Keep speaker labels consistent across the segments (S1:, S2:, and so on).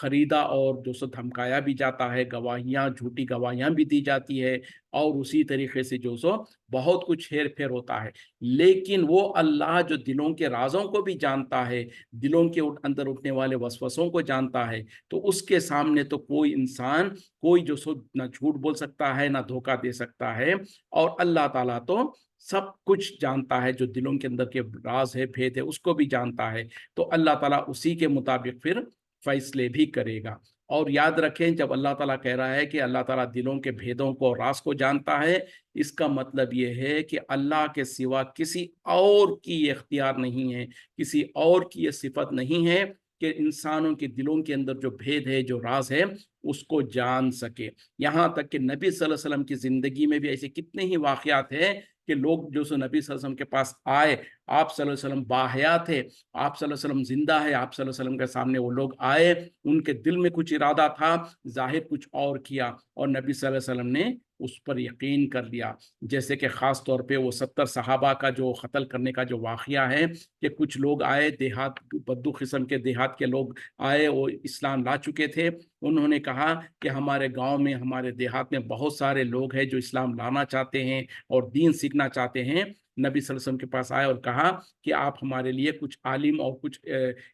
S1: خریدا اور جو سو دھمکایا بھی جاتا ہے، گواہیاں جھوٹی گواہیاں بھی دی جاتی ہے، اور اسی طریقے سے جو سو بہت کچھ ہیر پھیر ہوتا ہے۔ لیکن وہ اللہ جو دلوں کے رازوں کو بھی جانتا ہے، دلوں کے اندر اٹھنے والے وسوسوں کو جانتا ہے، تو اس کے سامنے تو کوئی انسان کوئی جو سو نہ جھوٹ بول سکتا ہے نہ دھوکہ دے سکتا ہے، اور اللہ تعالیٰ تو سب کچھ جانتا ہے، جو دلوں کے اندر کے راز ہے، بھید ہے، اس کو بھی جانتا ہے۔ تو اللہ تعالیٰ اسی کے مطابق پھر فیصلے بھی کرے گا۔ اور یاد رکھیں، جب اللہ تعالیٰ کہہ رہا ہے کہ اللہ تعالیٰ دلوں کے بھیدوں کو اور راز کو جانتا ہے، اس کا مطلب یہ ہے کہ اللہ کے سوا کسی اور کی یہ اختیار نہیں ہے، کسی اور کی یہ صفت نہیں ہے کہ انسانوں کے دلوں کے اندر جو بھید ہے، جو راز ہے، اس کو جان سکے۔ یہاں تک کہ نبی صلی اللہ علیہ وسلم کی زندگی میں بھی ایسے کتنے ہی واقعات ہیں کہ لوگ جو سو نبی صلی اللہ علیہ وسلم کے پاس آئے، آپ صلی اللہ علیہ وسلم باحیات تھے، آپ صلی اللہ علیہ وسلم زندہ ہے، آپ صلی اللہ علیہ وسلم کے سامنے وہ لوگ آئے، ان کے دل میں کچھ ارادہ تھا، ظاہر کچھ اور کیا، اور نبی صلی اللہ علیہ وسلم نے اس پر یقین کر لیا۔ جیسے کہ خاص طور پہ وہ 70 صحابہ کا جو قتل کرنے کا جو واقعہ ہے، کہ کچھ لوگ آئے، دیہات بدو قسم کے دیہات کے لوگ آئے، وہ اسلام لا چکے تھے، انہوں نے کہا کہ ہمارے گاؤں میں، ہمارے دیہات میں بہت سارے لوگ ہیں جو اسلام لانا چاہتے ہیں اور دین سیکھنا چاہتے ہیں۔ نبی صلی اللہ علیہ وسلم کے پاس آئے اور کہا کہ آپ ہمارے لیے کچھ عالم اور کچھ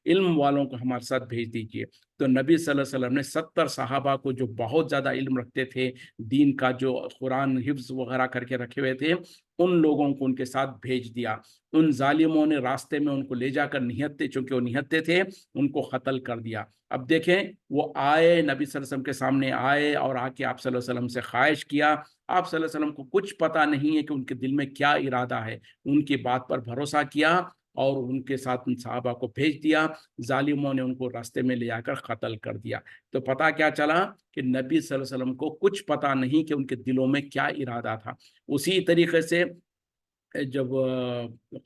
S1: علم والوں کو ہمارے ساتھ بھیج دیجئے۔ تو نبی صلی اللہ علیہ وسلم نے 70 صحابہ کو، جو بہت زیادہ علم رکھتے تھے، دین کا جو قرآن حفظ وغیرہ کر کے رکھے ہوئے تھے، ان لوگوں کو ان کے ساتھ بھیج دیا۔ ان ظالموں نے راستے میں ان کو لے جا کر نہتے، چونکہ وہ نہتے تھے، ان کو قتل کر دیا۔ اب دیکھیں، وہ آئے، نبی صلی اللہ علیہ وسلم کے سامنے آئے اور آ کے آپ صلی اللہ علیہ وسلم سے خواہش کیا۔ آپ صلی اللہ علیہ وسلم کو کچھ پتہ نہیں ہے کہ ان کے دل میں کیا ارادہ ہے، ان کی بات پر بھروسہ کیا اور ان کے ساتھ ان صحابہ کو بھیج دیا۔ ظالموں نے ان کو راستے میں لے آ کر قتل کر دیا۔ تو پتہ کیا چلا کہ نبی صلی اللہ علیہ وسلم کو کچھ پتہ نہیں کہ ان کے دلوں میں کیا ارادہ تھا۔ اسی طریقے سے جب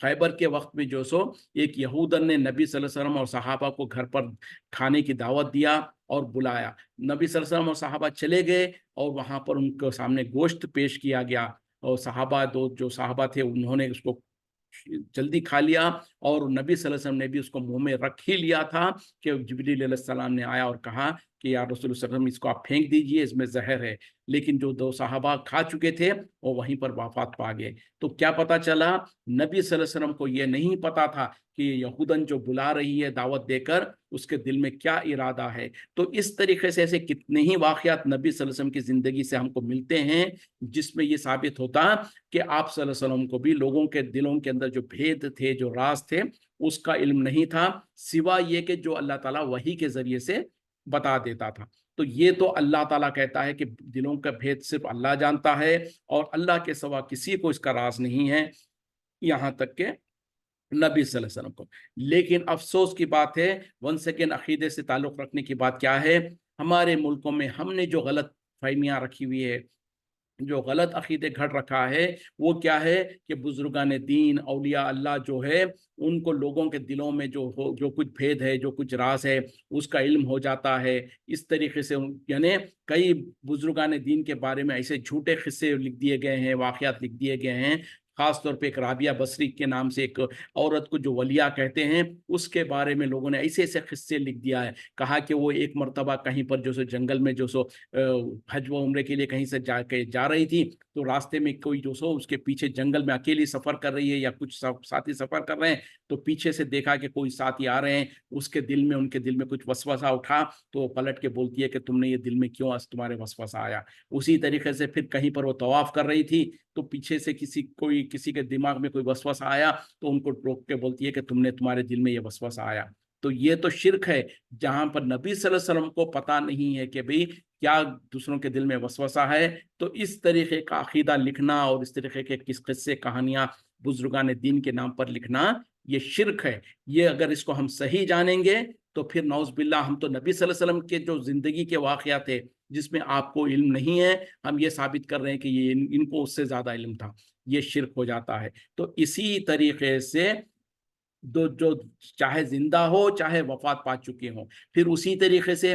S1: خیبر کے وقت میں جو سو ایک یہودن نے نبی صلی اللہ علیہ وسلم اور صحابہ کو گھر پر کھانے کی دعوت دیا اور بلایا، نبی صلی اللہ علیہ وسلم اور صحابہ چلے گئے اور وہاں پر ان کے سامنے گوشت پیش کیا گیا، اور صحابہ جو صحابہ تھے انہوں نے اس کو جلدی کھا لیا، اور نبی صلی اللہ علیہ وسلم نے بھی اس کو منہ میں رکھ ہی لیا تھا کہ جبریل علیہ السلام نے آیا اور کہا کہ یا رسول اللہ صلی اللہ علیہ وسلم، اس کو آپ پھینک دیجئے، اس میں زہر ہے۔ لیکن جو دو صحابہ کھا چکے تھے وہ وہیں پر وفات پا گئے۔ تو کیا پتا چلا؟ نبی صلی اللہ علیہ وسلم کو یہ نہیں پتا تھا کہ یہودن جو بلا رہی ہے دعوت دے کر، اس کے دل میں کیا ارادہ ہے۔ تو اس طریقے سے ایسے کتنے ہی واقعات نبی صلی اللہ علیہ وسلم کی زندگی سے ہم کو ملتے ہیں، جس میں یہ ثابت ہوتا کہ آپ صلی اللہ علیہ وسلم کو بھی لوگوں کے دلوں کے اندر جو بھید تھے، جو راز تھے، اس کا علم نہیں تھا، سوا یہ کہ جو اللہ تعالیٰ وحی کے ذریعے سے بتا دیتا تھا۔ تو یہ تو اللہ تعالیٰ کہتا ہے کہ دلوں کا بھید صرف اللہ جانتا ہے، اور اللہ کے سوا کسی کو اس کا راز نہیں ہے، یہاں تک کہ نبی صلی اللہ علیہ وسلم کو۔ لیکن افسوس کی بات ہے، ون سیکنڈ، عقیدے سے تعلق رکھنے کی بات کیا ہے، ہمارے ملکوں میں ہم نے جو غلط فہمیاں رکھی ہوئی ہے، جو غلط عقیدے گھڑ رکھا ہے، وہ کیا ہے کہ بزرگان دین، اولیاء اللہ جو ہے، ان کو لوگوں کے دلوں میں جو کچھ بھید ہے، جو کچھ راز ہے، اس کا علم ہو جاتا ہے۔ اس طریقے سے یعنی کئی بزرگان دین کے بارے میں ایسے جھوٹے قصے لکھ دیے گئے ہیں، واقعات لکھ دیے گئے ہیں۔ خاص طور پہ ایک رابعہ بصری کے نام سے ایک عورت کو جو ولیہ کہتے ہیں، اس کے بارے میں لوگوں نے ایسے ایسے قصے لکھ دیا ہے، کہا کہ وہ ایک مرتبہ کہیں پر جو سو جنگل میں جو سو حج و عمرے کے لیے کہیں سے جا رہی تھی، تو راستے میں کوئی جو سو اس کے پیچھے جنگل میں اکیلی سفر کر رہی ہے، یا کچھ ساتھی سفر کر رہے ہیں، تو پیچھے سے دیکھا کہ کوئی ساتھی آ رہے ہیں، ان کے دل میں کچھ وسوسہ اٹھا، تو وہ پلٹ کے بولتی ہے کہ تم نے یہ دل میں کیوں تمہارے وسوسہ آیا۔ اسی طریقے سے پھر کہیں پر وہ طواف کر رہی تھی، تو پیچھے سے کسی کے دماغ میں کوئی وسوسہ آیا، تو ان کو روک کے بولتی ہے کہ تمہارے دل میں یہ وسوسہ آیا۔ تو یہ تو شرک ہے، جہاں پر نبی صلی اللہ علیہ وسلم کو پتہ نہیں ہے کہ بھئی کیا دوسروں کے دل میں وسوسہ ہے۔ تو اس طریقے کا عقیدہ لکھنا اور اس طریقے کے قصے کہانیاں بزرگان دین کے نام پر لکھنا، یہ شرک ہے۔ یہ اگر اس کو ہم صحیح جانیں گے تو پھر نعوذ باللہ ہم تو نبی صلی اللہ علیہ وسلم کے جو زندگی کے واقعات تھے، جس میں آپ کو علم نہیں ہے، ہم یہ ثابت کر رہے ہیں کہ یہ ان کو اس سے زیادہ علم تھا، یہ شرک ہو جاتا ہے۔ تو اسی طریقے سے جو چاہے زندہ ہو، چاہے وفات پا چکے ہوں، پھر اسی طریقے سے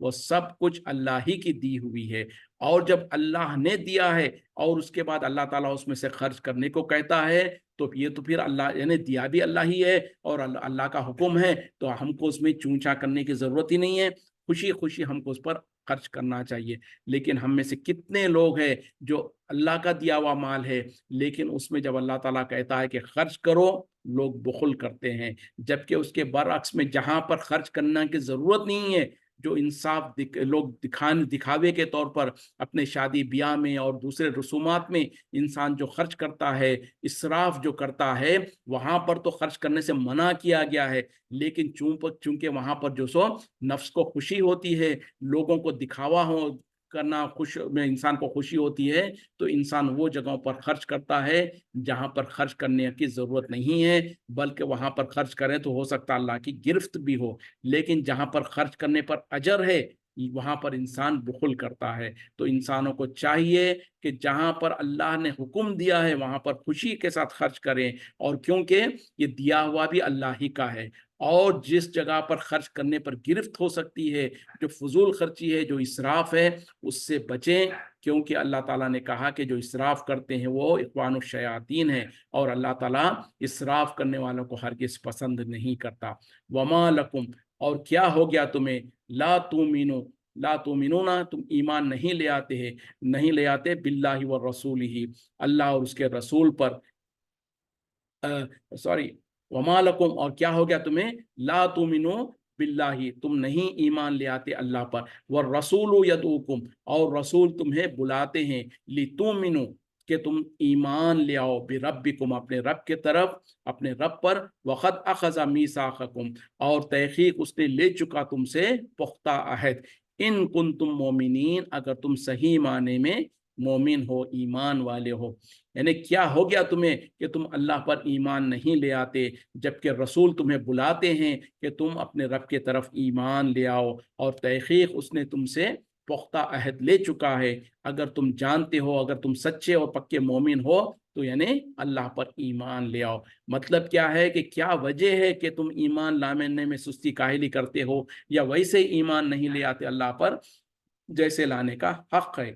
S1: وہ سب کچھ اللہ ہی کی دی ہوئی ہے، اور جب اللہ نے دیا ہے اور اس کے بعد اللہ تعالیٰ اس میں سے خرچ کرنے کو کہتا ہے تو یہ تو پھر اللہ یعنی دیا بھی اللہ ہی ہے اور اللہ کا حکم ہے، تو ہم کو اس میں چونچا کرنے کی ضرورت ہی نہیں ہے، خوشی خوشی ہم کو اس پر خرچ کرنا چاہیے۔ لیکن ہم میں سے کتنے لوگ ہیں جو اللہ کا دیا ہوا مال ہے لیکن اس میں جب اللہ تعالیٰ کہتا ہے کہ خرچ کرو، لوگ بخل کرتے ہیں، جبکہ اس کے برعکس میں جہاں پر خرچ کرنا کی ضرورت نہیں ہے، جو انصاف لوگ دکھاوے کے طور پر اپنے شادی بیاہ میں اور دوسرے رسومات میں انسان جو خرچ کرتا ہے، اسراف جو کرتا ہے، وہاں پر تو خرچ کرنے سے منع کیا گیا ہے، لیکن چونکہ وہاں پر جو سو نفس کو خوشی ہوتی ہے، لوگوں کو دکھاوا کرنا میں انسان کو خوشی ہوتی ہے، تو انسان وہ جگہوں پر خرچ کرتا ہے جہاں پر خرچ کرنے کی ضرورت نہیں ہے، بلکہ وہاں پر خرچ کریں تو ہو سکتا اللہ کی گرفت بھی ہو، لیکن جہاں پر خرچ کرنے پر اجر ہے وہاں پر انسان بخل کرتا ہے۔ تو انسانوں کو چاہیے کہ جہاں پر اللہ نے حکم دیا ہے وہاں پر خوشی کے ساتھ خرچ کریں، اور کیونکہ یہ دیا ہوا بھی اللہ ہی کا ہے، اور جس جگہ پر خرچ کرنے پر گرفت ہو سکتی ہے، جو فضول خرچی ہے، جو اسراف ہے، اس سے بچیں، کیونکہ اللہ تعالیٰ نے کہا کہ جو اسراف کرتے ہیں وہ اخوان الشیاطین ہیں، اور اللہ تعالیٰ اسراف کرنے والوں کو ہرگز پسند نہیں کرتا۔ وما لکم، اور کیا ہو گیا تمہیں، لا تؤمنون، تم ایمان نہیں لے آتے باللہ ورسولہ، اللہ اور اس کے رسول پر، وما لکم، اور کیا ہو گیا تمہیں، لا تؤمنون باللہ، تم نہیں ایمان لے آتے اللہ پر، والرسول یدعوکم، اور رسول تمہیں بلاتے ہیں، لتؤمنوا، کہ تم ایمان لے آؤ، بربکم، اپنے رب کے طرف، اپنے رب پر، وقد اخذ میثاقکم، اور تحقیق اس نے لے چکا تم سے پختہ عہد، ان کنتم مومنین، اگر تم صحیح معنی میں مومن ہو، ایمان والے ہو۔ یعنی کیا ہو گیا تمہیں کہ تم اللہ پر ایمان نہیں لے آتے، جبکہ رسول تمہیں بلاتے ہیں کہ تم اپنے رب کے طرف ایمان لے آؤ، اور تحقیق اس نے تم سے پختہ عہد لے چکا ہے، اگر تم جانتے ہو، اگر تم سچے اور پکے مومن ہو تو یعنی اللہ پر ایمان لے آؤ۔ مطلب کیا ہے کہ کیا وجہ ہے کہ تم ایمان لانے میں سستی کاہلی کرتے ہو، یا ویسے ایمان نہیں لے آتے اللہ پر جیسے لانے کا حق ہے،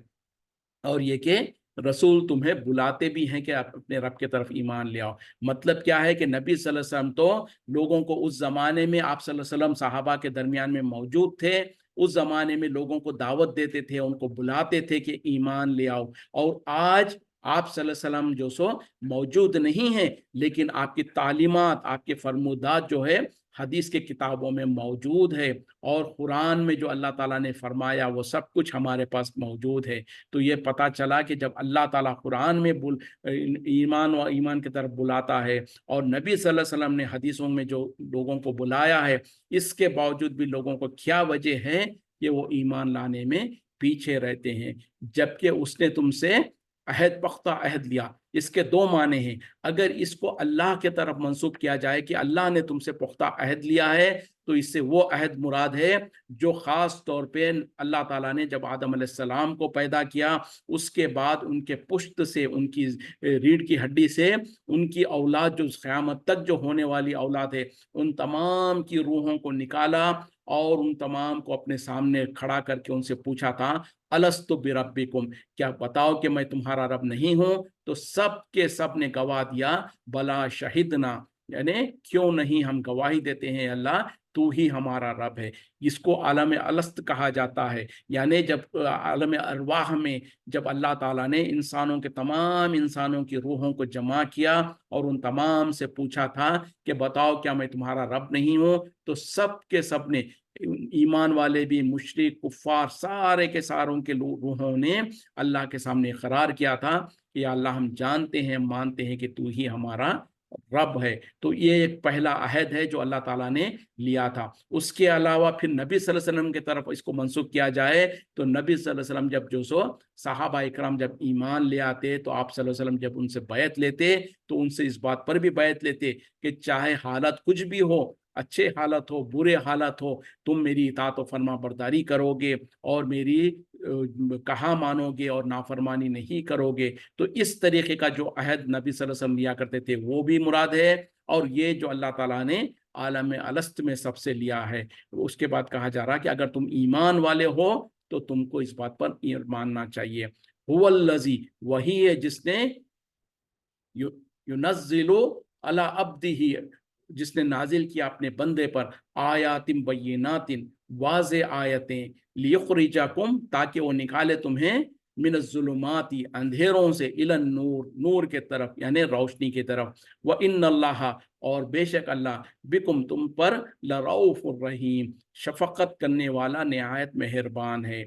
S1: اور یہ کہ رسول تمہیں بلاتے بھی ہیں کہ آپ اپنے رب کے طرف ایمان لے آؤ۔ مطلب کیا ہے کہ نبی صلی اللہ علیہ وسلم تو لوگوں کو اس زمانے میں، آپ صلی اللہ علیہ وسلم صحابہ کے درمیان میں موجود تھے، اس زمانے میں لوگوں کو دعوت دیتے تھے، ان کو بلاتے تھے کہ ایمان لے آؤ، اور آج آپ صلی اللہ علیہ وسلم جو سو موجود نہیں ہیں، لیکن آپ کی تعلیمات، آپ کے فرمودات جو ہے حدیث کے کتابوں میں موجود ہے، اور قرآن میں جو اللہ تعالیٰ نے فرمایا وہ سب کچھ ہمارے پاس موجود ہے۔ تو یہ پتہ چلا کہ جب اللہ تعالیٰ قرآن میں ایمان کی طرف بلاتا ہے، اور نبی صلی اللہ علیہ وسلم نے حدیثوں میں جو لوگوں کو بلایا ہے، اس کے باوجود بھی لوگوں کو کیا وجہ ہے کہ وہ ایمان لانے میں پیچھے رہتے ہیں، جبکہ اس نے تم سے پختہ عہد لیا۔ اس کے دو معنی ہیں، اگر اس کو اللہ کے طرف منسوب کیا جائے کہ اللہ نے تم سے پختہ عہد لیا ہے، تو اس سے وہ عہد مراد ہے جو خاص طور پہ اللہ تعالیٰ نے جب آدم علیہ السلام کو پیدا کیا، اس کے بعد ان کے پشت سے، ان کی ریڑھ کی ہڈی سے، ان کی اولاد جو قیامت تک جو ہونے والی اولاد ہے، ان تمام کی روحوں کو نکالا، اور ان تمام کو اپنے سامنے کھڑا کر کے ان سے پوچھا تھا، الست بربکم، کیا بتاؤ کہ میں تمہارا رب نہیں ہوں؟ تو سب کے سب نے گواہ دیا، بلا شہدنا، یعنی کیوں نہیں ہم گواہی دیتے ہیں اللہ تو ہی ہمارا رب ہے۔ اس کو عالم الست کہا جاتا ہے، یعنی جب عالم ارواح میں جب اللہ تعالیٰ نے تمام انسانوں کی روحوں کو جمع کیا اور ان تمام سے پوچھا تھا کہ بتاؤ کیا میں تمہارا رب نہیں ہوں، تو سب کے سب نے، ایمان والے بھی، مشرک، کفار، سارے کے ساروں کے روحوں نے اللہ کے سامنے اقرار کیا تھا کہ اللہ ہم جانتے ہیں، مانتے ہیں کہ تو ہی ہمارا رب ہے۔ تو یہ ایک پہلا عہد ہے جو اللہ تعالیٰ نے لیا تھا۔ اس کے علاوہ پھر نبی صلی اللہ علیہ وسلم کی طرف اس کو منسوخ کیا جائے تو نبی صلی اللہ علیہ وسلم جب جو سو صحابہ اکرام جب ایمان لے آتے تو آپ صلی اللہ علیہ وسلم جب ان سے بیعت لیتے تو ان سے اس بات پر بھی بیعت لیتے کہ چاہے حالت کچھ بھی ہو، اچھے حالت ہو، برے حالت ہو، تم میری اطاعت و فرما برداری کرو گے اور میری کہا مانو گے اور نافرمانی نہیں کرو گے۔ تو اس طریقے کا جو عہد نبی صلی اللہ علیہ وسلم لیا کرتے تھے وہ بھی مراد ہے، اور یہ جو اللہ تعالیٰ نے عالم الست میں سب سے لیا ہے۔ اس کے بعد کہا جا رہا ہے کہ اگر تم ایمان والے ہو تو تم کو اس بات پر ماننا چاہیے۔ هو الذی، وہی ہے جس نے ینزل علی عبدہ، جس نے نازل کیا اپنے بندے پر آیات بینات، واضح آیتیں، لیخرجکم، تاکہ وہ نکالے تمہیں من الظلمات، اندھیروں سے، الی النور، نور کے طرف یعنی روشنی کی طرف، وان اللہ، اور بے شک اللہ، بکم، تم پر، لرؤوف الرحیم، شفقت کرنے والا، نہایت مہربان ہے۔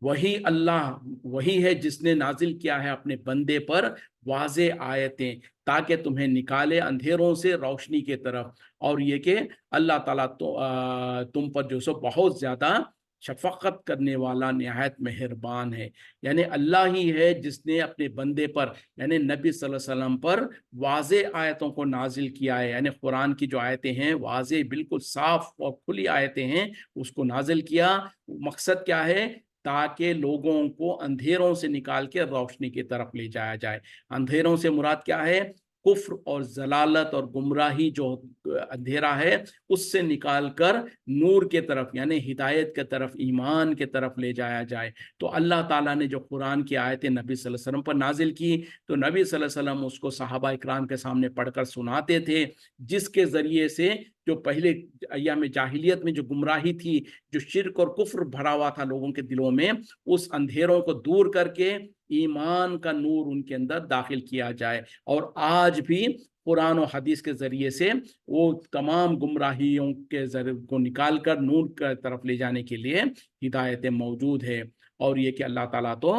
S1: وہی اللہ، وہی ہے جس نے نازل کیا ہے اپنے بندے پر واضح آیتیں، تاکہ تمہیں نکالے اندھیروں سے روشنی کی طرف، اور یہ کہ اللہ تعالیٰ تم پر جو سو بہت زیادہ شفقت کرنے والا، نہایت مہربان ہے۔ یعنی اللہ ہی ہے جس نے اپنے بندے پر یعنی نبی صلی اللہ علیہ وسلم پر واضح آیتوں کو نازل کیا ہے، یعنی قرآن کی جو آیتیں ہیں واضح بالکل صاف اور کھلی آیتیں ہیں، اس کو نازل کیا۔ مقصد کیا ہے؟ تاکہ لوگوں کو اندھیروں سے نکال کے روشنی کی طرف لے جایا جائے۔ اندھیروں سے مراد کیا ہے؟ کفر اور ضلالت اور گمراہی، جو اندھیرا ہے اس سے نکال کر نور کے طرف یعنی ہدایت کے طرف، ایمان کے طرف لے جایا جائے۔ تو اللہ تعالیٰ نے جو قرآن کی آیتیں نبی صلی اللہ علیہ وسلم پر نازل کی، تو نبی صلی اللہ علیہ وسلم اس کو صحابہ اکرام کے سامنے پڑھ کر سناتے تھے، جس کے ذریعے سے جو پہلے ایام جاہلیت میں جو گمراہی تھی، جو شرک اور کفر بھرا ہوا تھا لوگوں کے دلوں میں، اس اندھیروں کو دور کر کے ایمان کا نور ان کے اندر داخل کیا جائے۔ اور آج بھی قرآن و حدیث کے ذریعے سے وہ تمام گمراہیوں کے ذریعے کو نکال کر نور کی طرف لے جانے کے لیے ہدایتیں موجود ہے۔ اور یہ کہ اللہ تعالیٰ تو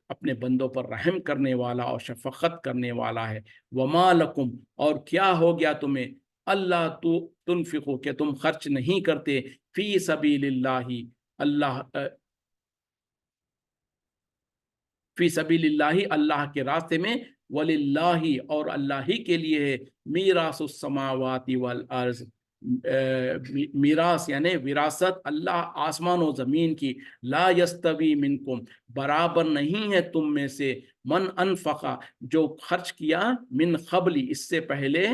S1: اپنے بندوں پر رحم کرنے والا اور شفقت کرنے والا ہے۔ وما لکم، اور کیا ہو گیا تمہیں، اللہ تو تنفقو، کہ تم خرچ نہیں کرتے، فی سبیل اللہ، اللہ فی سبیل اللہ، اللہ کے راستے میں، وللہ، اور اللہ ہی کے لیے ہے، میراث السماوات والارض، میراث یعنی وراثت، اللہ آسمان و زمین کی، لا یستوی منکم، برابر نہیں ہے تم میں سے، من انفقا، جو خرچ کیا، من قبل، اس سے پہلے،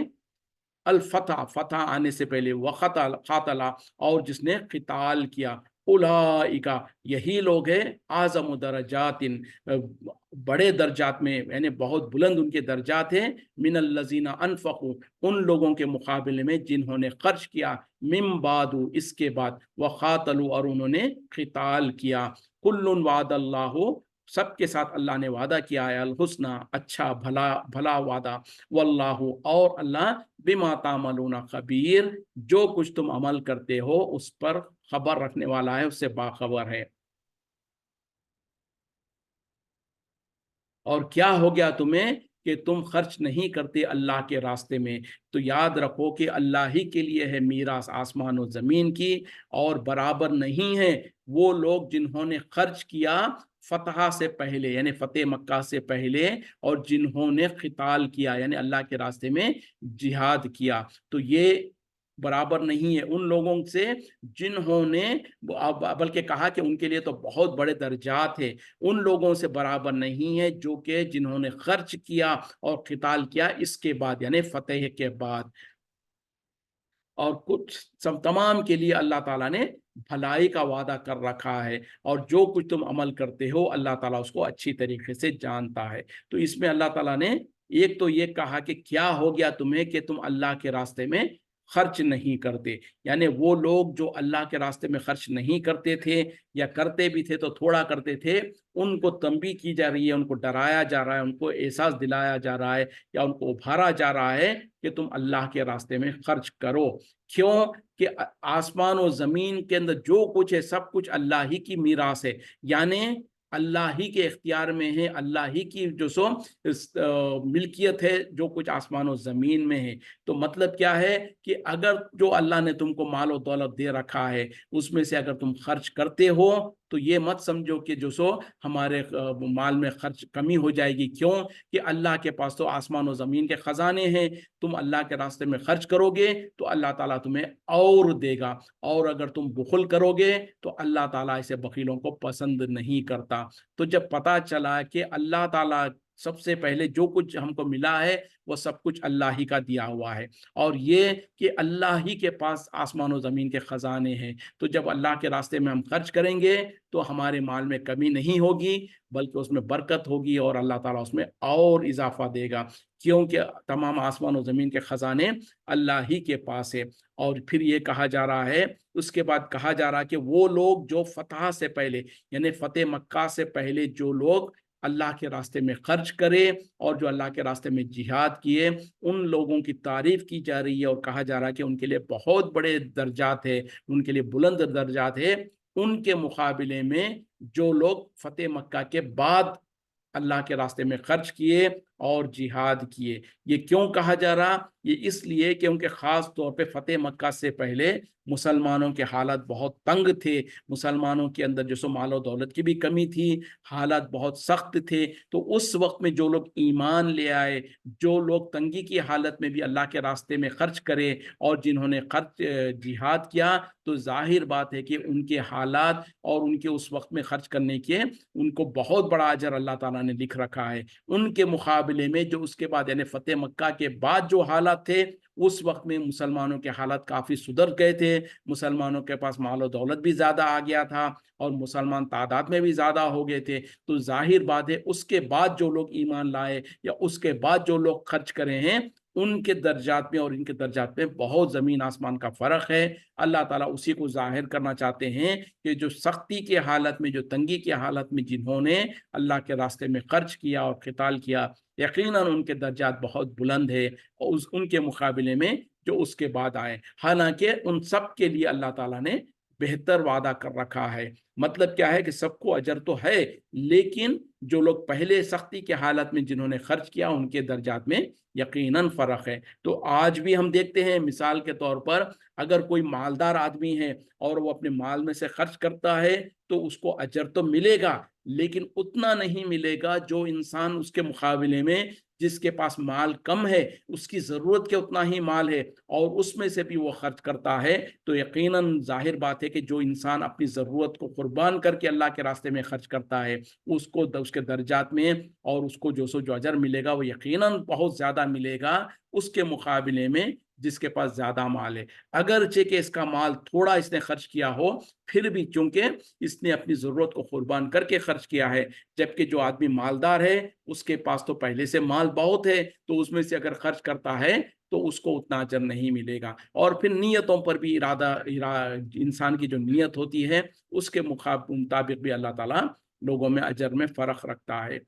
S1: الفتح، فتح آنے سے پہلے، قاتل، اور جس نے قتال کیا، اولئک، یہی لوگ ہیں، اعظم درجات، بڑے درجات میں، یعنی بہت بلند ان کے درجات ہیں، من الذین انفقوا، ان لوگوں کے مقابلے میں جنہوں نے خرچ کیا، من بعد، اس کے بعد، وقاتلوا، اور انہوں نے قتال کیا، کل وعد اللہ، سب کے ساتھ اللہ نے وعدہ کیا ہے، الحسنہ، اچھا، بھلا وعدہ، واللہ، اور اللہ، بما تعملون خبیر، جو کچھ تم عمل کرتے ہو اس پر خبر رکھنے والا ہے، اس سے باخبر ہے۔ اور کیا ہو گیا تمہیں کہ تم خرچ نہیں کرتے اللہ کے راستے میں، تو یاد رکھو کہ اللہ ہی کے لیے ہے میراث آسمان و زمین کی، اور برابر نہیں ہے وہ لوگ جنہوں نے خرچ کیا فتح سے پہلے یعنی فتح مکہ سے پہلے، اور جنہوں نے قتال کیا یعنی اللہ کے راستے میں جہاد کیا، تو یہ برابر نہیں ہے ان لوگوں سے جنہوں نے، بلکہ کہا کہ ان کے لیے تو بہت بڑے درجات ہیں، ان لوگوں سے برابر نہیں ہے جو کہ جنہوں نے خرچ کیا اور قتال کیا اس کے بعد یعنی فتح کے بعد۔ اور کچھ تمام کے لیے اللہ تعالیٰ نے بھلائی کا وعدہ کر رکھا ہے، اور جو کچھ تم عمل کرتے ہو اللہ تعالیٰ اس کو اچھی طریقے سے جانتا ہے۔ تو اس میں اللہ تعالیٰ نے ایک تو یہ کہا کہ کیا ہو گیا تمہیں کہ تم اللہ کے راستے میں خرچ نہیں کرتے، یعنی وہ لوگ جو اللہ کے راستے میں خرچ نہیں کرتے تھے یا کرتے بھی تھے تو تھوڑا کرتے تھے، ان کو تنبیہ کی جا رہی ہے، ان کو ڈرایا جا رہا ہے، ان کو احساس دلایا جا رہا ہے، یا ان کو ابھارا جا رہا ہے کہ تم اللہ کے راستے میں خرچ کرو۔ کیوں کہ آسمان و زمین کے اندر جو کچھ ہے سب کچھ اللہ ہی کی میراث ہے، یعنی اللہ ہی کے اختیار میں ہے، اللہ ہی کی جو سو ملکیت ہے جو کچھ آسمان و زمین میں ہے۔ تو مطلب کیا ہے کہ اگر جو اللہ نے تم کو مال و دولت دے رکھا ہے اس میں سے اگر تم خرچ کرتے ہو تو یہ مت سمجھو کہ جو سو ہمارے مال میں خرچ کمی ہو جائے گی، کیوں کہ اللہ کے پاس تو آسمان و زمین کے خزانے ہیں، تم اللہ کے راستے میں خرچ کرو گے تو اللہ تعالیٰ تمہیں اور دے گا، اور اگر تم بخل کرو گے تو اللہ تعالیٰ ایسے بخیلوں کو پسند نہیں کرتا۔ تو جب پتہ چلا کہ اللہ تعالیٰ سب سے پہلے جو کچھ ہم کو ملا ہے وہ سب کچھ اللہ ہی کا دیا ہوا ہے، اور یہ کہ اللہ ہی کے پاس آسمان و زمین کے خزانے ہیں۔ تو جب اللہ کے راستے میں ہم خرچ کریں گے تو ہمارے مال میں کمی نہیں ہوگی، بلکہ اس میں برکت ہوگی، اور اللہ تعالیٰ اس میں اور اضافہ دے گا، کیونکہ تمام آسمان و زمین کے خزانے اللہ ہی کے پاس ہے۔ اور پھر یہ کہا جا رہا ہے، اس کے بعد کہا جا رہا ہے کہ وہ لوگ جو فتح سے پہلے، یعنی فتح مکہ سے پہلے جو لوگ اللہ کے راستے میں خرچ کرے اور جو اللہ کے راستے میں جہاد کیے، ان لوگوں کی تعریف کی جا رہی ہے، اور کہا جا رہا ہے کہ ان کے لیے بہت بڑے درجات ہے، ان کے لیے بلند درجات ہے، ان کے مقابلے میں جو لوگ فتح مکہ کے بعد اللہ کے راستے میں خرچ کیے اور جہاد کیے۔ یہ کیوں کہا جا رہا؟ یہ اس لیے کیونکہ خاص طور پہ فتح مکہ سے پہلے مسلمانوں کے حالات بہت تنگ تھے، مسلمانوں کے اندر جو سو مال و دولت کی بھی کمی تھی، حالات بہت سخت تھے۔ تو اس وقت میں جو لوگ ایمان لے آئے، جو لوگ تنگی کی حالت میں بھی اللہ کے راستے میں خرچ کرے، اور جنہوں نے جہاد کیا، تو ظاہر بات ہے کہ ان کے حالات اور ان کے اس وقت میں خرچ کرنے کے ان کو بہت بڑا اجر اللہ تعالیٰ نے لکھ رکھا ہے۔ ان کے مقابلے میں جو اس کے بعد یعنی فتح مکہ کے بعد جو حالات تھے، اس وقت میں مسلمانوں کے حالات کافی سدھر گئے تھے، مسلمانوں کے پاس مال و دولت بھی زیادہ آ گیا تھا، اور مسلمان تعداد میں بھی زیادہ ہو گئے تھے۔ تو ظاہر بات ہے اس کے بعد جو لوگ ایمان لائے یا اس کے بعد جو لوگ خرچ کرے ہیں، ان کے درجات میں اور ان کے درجات میں بہت زمین آسمان کا فرق ہے۔ اللہ تعالیٰ اسی کو ظاہر کرنا چاہتے ہیں کہ جو سختی کے حالت میں، جو تنگی کے حالت میں جنہوں نے اللہ کے راستے میں خرچ کیا اور قتال کیا، یقیناً ان کے درجات بہت بلند ہے، اور ان کے مقابلے میں جو اس کے بعد آئے، حالانکہ ان سب کے لیے اللہ تعالیٰ نے بہتر وعدہ کر رکھا ہے۔ مطلب کیا ہے کہ سب کو اجر تو ہے، لیکن جو لوگ پہلے سختی کے حالت میں جنہوں نے خرچ کیا، ان کے درجات میں یقیناً فرق ہے۔ تو آج بھی ہم دیکھتے ہیں، مثال کے طور پر اگر کوئی مالدار آدمی ہے اور وہ اپنے مال میں سے خرچ کرتا ہے تو اس کو اجر تو ملے گا، لیکن اتنا نہیں ملے گا جو انسان اس کے مقابلے میں جس کے پاس مال کم ہے، اس کی ضرورت کے اتنا ہی مال ہے اور اس میں سے بھی وہ خرچ کرتا ہے، تو یقیناً ظاہر بات ہے کہ جو انسان اپنی ضرورت کو قربان کر کے اللہ کے راستے میں خرچ کرتا ہے، اس کو اس کے درجات میں اور اس کو جو اجر ملے گا وہ یقیناً بہت زیادہ ملے گا اس کے مقابلے میں جس کے پاس زیادہ مال ہے۔ اگرچہ کہ اس کا مال تھوڑا اس نے خرچ کیا ہو، پھر بھی چونکہ اس نے اپنی ضرورت کو قربان کر کے خرچ کیا ہے، جبکہ جو آدمی مالدار ہے اس کے پاس تو پہلے سے مال بہت ہے، تو اس میں سے اگر خرچ کرتا ہے تو اس کو اتنا اجر نہیں ملے گا۔ اور پھر نیتوں پر بھی انسان کی جو نیت ہوتی ہے اس کے مطابق بھی اللہ تعالیٰ لوگوں میں اجر میں فرق رکھتا ہے۔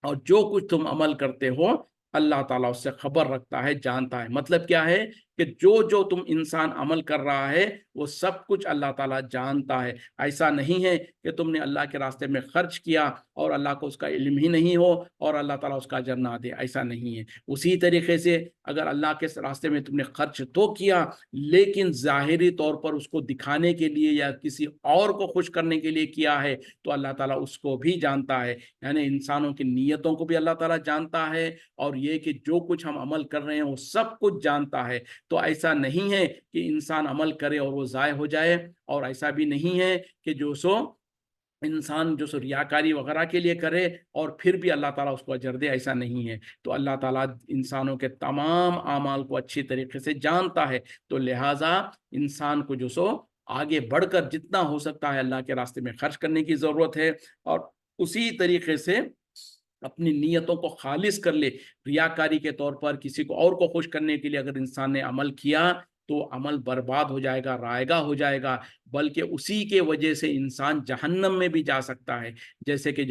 S1: اور جو کچھ تم عمل کرتے ہو اللہ تعالیٰ اس سے خبر رکھتا ہے، جانتا ہے۔ مطلب کیا ہے کہ جو تم انسان عمل کر رہا ہے وہ سب کچھ اللہ تعالیٰ جانتا ہے۔ ایسا نہیں ہے کہ تم نے اللہ کے راستے میں خرچ کیا اور اللہ کو اس کا علم ہی نہیں ہو اور اللہ تعالیٰ اس کا اجر نہ دے، ایسا نہیں ہے۔ اسی طریقے سے اگر اللہ کے راستے میں تم نے خرچ تو کیا، لیکن ظاہری طور پر اس کو دکھانے کے لیے یا کسی اور کو خوش کرنے کے لیے کیا ہے، تو اللہ تعالیٰ اس کو بھی جانتا ہے۔ یعنی انسانوں کی نیتوں کو بھی اللہ تعالیٰ جانتا ہے، اور یہ کہ جو کچھ ہم عمل کر رہے ہیں وہ سب کچھ جانتا ہے۔ تو ایسا نہیں ہے کہ انسان عمل کرے اور وہ ضائع ہو جائے، اور ایسا بھی نہیں ہے کہ انسان ریاکاری وغیرہ کے لیے کرے اور پھر بھی اللہ تعالیٰ اس کو اجر دے، ایسا نہیں ہے۔ تو اللہ تعالیٰ انسانوں کے تمام اعمال کو اچھی طریقے سے جانتا ہے، تو لہٰذا انسان کو آگے بڑھ کر جتنا ہو سکتا ہے اللہ کے راستے میں خرچ کرنے کی ضرورت ہے، اور اسی طریقے سے اپنی نیتوں کو خالص کر لے۔ ریاکاری کے طور پر کسی کو اور کو خوش کرنے کے لیے اگر انسان نے عمل کیا تو عمل برباد ہو جائے گا، رائگہ ہو جائے گا، بلکہ اسی کے وجہ سے انسان جہنم میں بھی جا سکتا ہے۔ جیسے کہ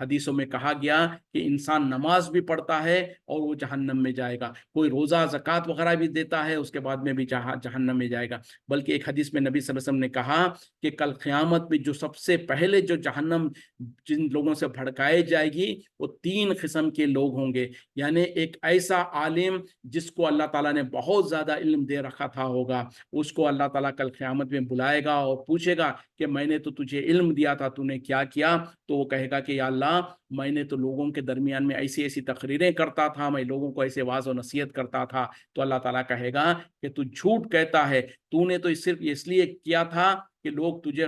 S1: حدیثوں میں کہا گیا کہ انسان نماز بھی پڑھتا ہے اور وہ جہنم میں جائے گا، کوئی روزہ زکوٰۃ وغیرہ بھی دیتا ہے اس کے بعد میں بھی جہنم میں جائے گا۔ بلکہ ایک حدیث میں نبی صلی اللہ علیہ وسلم نے کہا کہ کل قیامت میں جو سب سے پہلے جو جہنم جن لوگوں سے بھڑکائے جائے گی وہ 3 قسم کے لوگ ہوں گے۔ یعنی ایک ایسا عالم جس کو اللہ تعالیٰ نے بہت زیادہ علم دے رکھا تھا ہوگا، اس کو اللہ تعالیٰ کل قیامت میں بلائے گا اور پوچھے گا کہ میں نے تو تجھے علم دیا تھا، تو نے کیا کیا؟ تو وہ کہے گا کہ یا اللہ، میں نے تو لوگوں کے درمیان میں ایسی ایسی تقریریں کرتا تھا، میں لوگوں کو ایسے واعظ و نصیحت کرتا تھا۔ تو اللہ تعالیٰ کہے گا کہ تو جھوٹ کہتا ہے، تو نے تو صرف اس لیے کیا تھا کہ لوگ تجھے